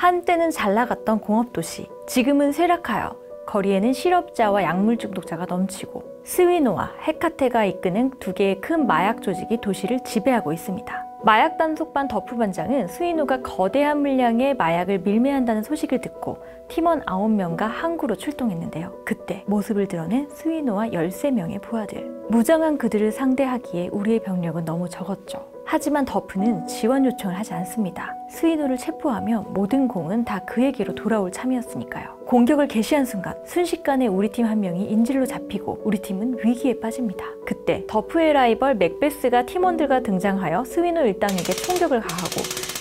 한때는 잘 나갔던 공업도시, 지금은 쇠락하여 거리에는 실업자와 약물 중독자가 넘치고 스위노와 헤카테가 이끄는 두 개의 큰 마약 조직이 도시를 지배하고 있습니다. 마약 단속반 더프 반장은 스위노가 거대한 물량의 마약을 밀매한다는 소식을 듣고 팀원 9명과 항구로 출동했는데요. 그때 모습을 드러낸 스위노와 13명의 부하들. 무장한 그들을 상대하기에 우리의 병력은 너무 적었죠. 하지만 더프는 지원 요청을 하지 않습니다. 스위노를 체포하면 모든 공은 다 그에게로 돌아올 참이었으니까요. 공격을 개시한 순간 순식간에 우리 팀 한 명이 인질로 잡히고 우리 팀은 위기에 빠집니다. 그때 더프의 라이벌 맥베스가 팀원들과 등장하여 스위노 일당에게 총격을 가하고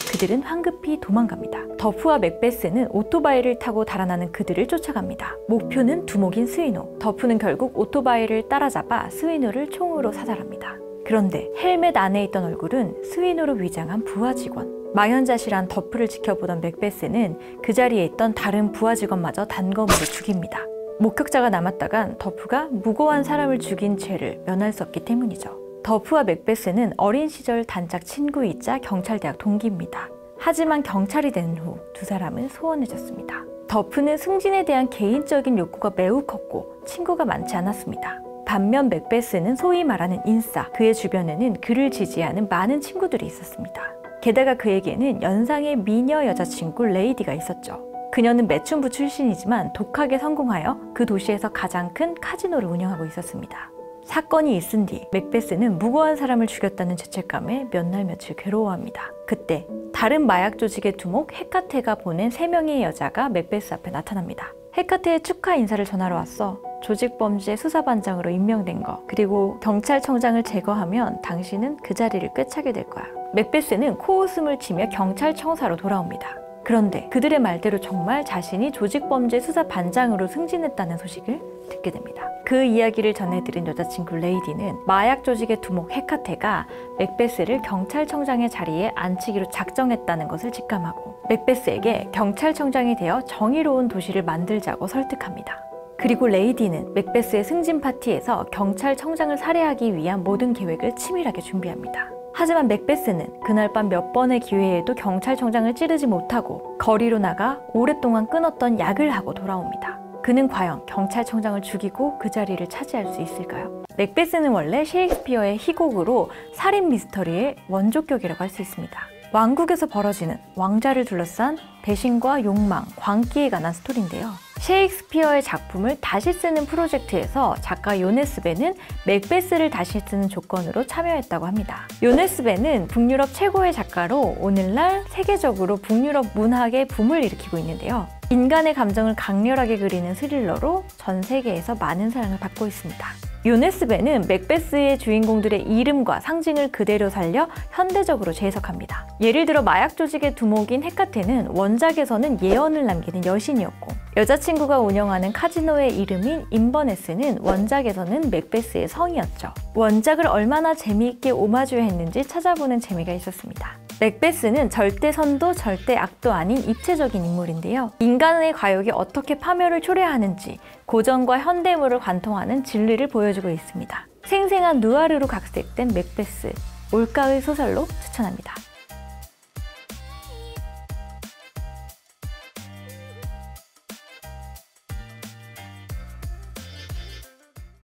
그들은 황급히 도망갑니다. 더프와 맥베스는 오토바이를 타고 달아나는 그들을 쫓아갑니다. 목표는 두목인 스위노. 더프는 결국 오토바이를 따라잡아 스위노를 총으로 사살합니다. 그런데 헬멧 안에 있던 얼굴은 스위노로 위장한 부하 직원. 망연자실한 더프를 지켜보던 맥베스는 그 자리에 있던 다른 부하 직원마저 단검으로 죽입니다. 목격자가 남았다간 더프가 무고한 사람을 죽인 죄를 면할 수 없기 때문이죠. 더프와 맥베스는 어린 시절 단짝 친구이자 경찰대학 동기입니다. 하지만 경찰이 된 후 두 사람은 소원해졌습니다. 더프는 승진에 대한 개인적인 욕구가 매우 컸고 친구가 많지 않았습니다. 반면 맥베스는 소위 말하는 인싸, 그의 주변에는 그를 지지하는 많은 친구들이 있었습니다. 게다가 그에게는 연상의 미녀 여자친구 레이디가 있었죠. 그녀는 매춘부 출신이지만 독하게 성공하여 그 도시에서 가장 큰 카지노를 운영하고 있었습니다. 사건이 있은 뒤 맥베스는 무고한 사람을 죽였다는 죄책감에 몇 날 며칠 괴로워합니다. 그때 다른 마약 조직의 두목 헤카테가 보낸 3명의 여자가 맥베스 앞에 나타납니다. 헤카테의 축하 인사를 전하러 왔어. 조직범죄 수사반장으로 임명된 거, 그리고 경찰청장을 제거하면 당신은 그 자리를 꿰차게 될 거야. 맥베스는 코웃음을 치며 경찰청사로 돌아옵니다. 그런데 그들의 말대로 정말 자신이 조직범죄 수사반장으로 승진했다는 소식을 듣게 됩니다. 그 이야기를 전해드린 여자친구 레이디는 마약 조직의 두목 헤카테가 맥베스를 경찰청장의 자리에 앉히기로 작정했다는 것을 직감하고 맥베스에게 경찰청장이 되어 정의로운 도시를 만들자고 설득합니다. 그리고 레이디는 맥베스의 승진 파티에서 경찰청장을 살해하기 위한 모든 계획을 치밀하게 준비합니다. 하지만 맥베스는 그날 밤 몇 번의 기회에도 경찰청장을 찌르지 못하고 거리로 나가 오랫동안 끊었던 약을 하고 돌아옵니다. 그는 과연 경찰청장을 죽이고 그 자리를 차지할 수 있을까요? 맥베스는 원래 셰익스피어의 희곡으로 살인 미스터리의 원조격이라고 할 수 있습니다. 왕국에서 벌어지는 왕자를 둘러싼 배신과 욕망, 광기에 관한 스토리인데요. 셰익스피어의 작품을 다시 쓰는 프로젝트에서 작가 요네스 베는 맥베스를 다시 쓰는 조건으로 참여했다고 합니다. 요네스 베는 북유럽 최고의 작가로 오늘날 세계적으로 북유럽 문학의 붐을 일으키고 있는데요. 인간의 감정을 강렬하게 그리는 스릴러로 전 세계에서 많은 사랑을 받고 있습니다. 요네스 베는 맥베스의 주인공들의 이름과 상징을 그대로 살려 현대적으로 재해석합니다. 예를 들어 마약 조직의 두목인 헤카테는 원작에서는 예언을 남기는 여신이었고 여자친구가 운영하는 카지노의 이름인 인버네스는 원작에서는 맥베스의 성이었죠. 원작을 얼마나 재미있게 오마주했는지 찾아보는 재미가 있었습니다. 맥베스는 절대 선도 절대 악도 아닌 입체적인 인물인데요. 인간의 과욕이 어떻게 파멸을 초래하는지 고전과 현대물을 관통하는 진리를 보여주고 있습니다. 생생한 누아르로 각색된 맥베스, 올가의 소설로 추천합니다.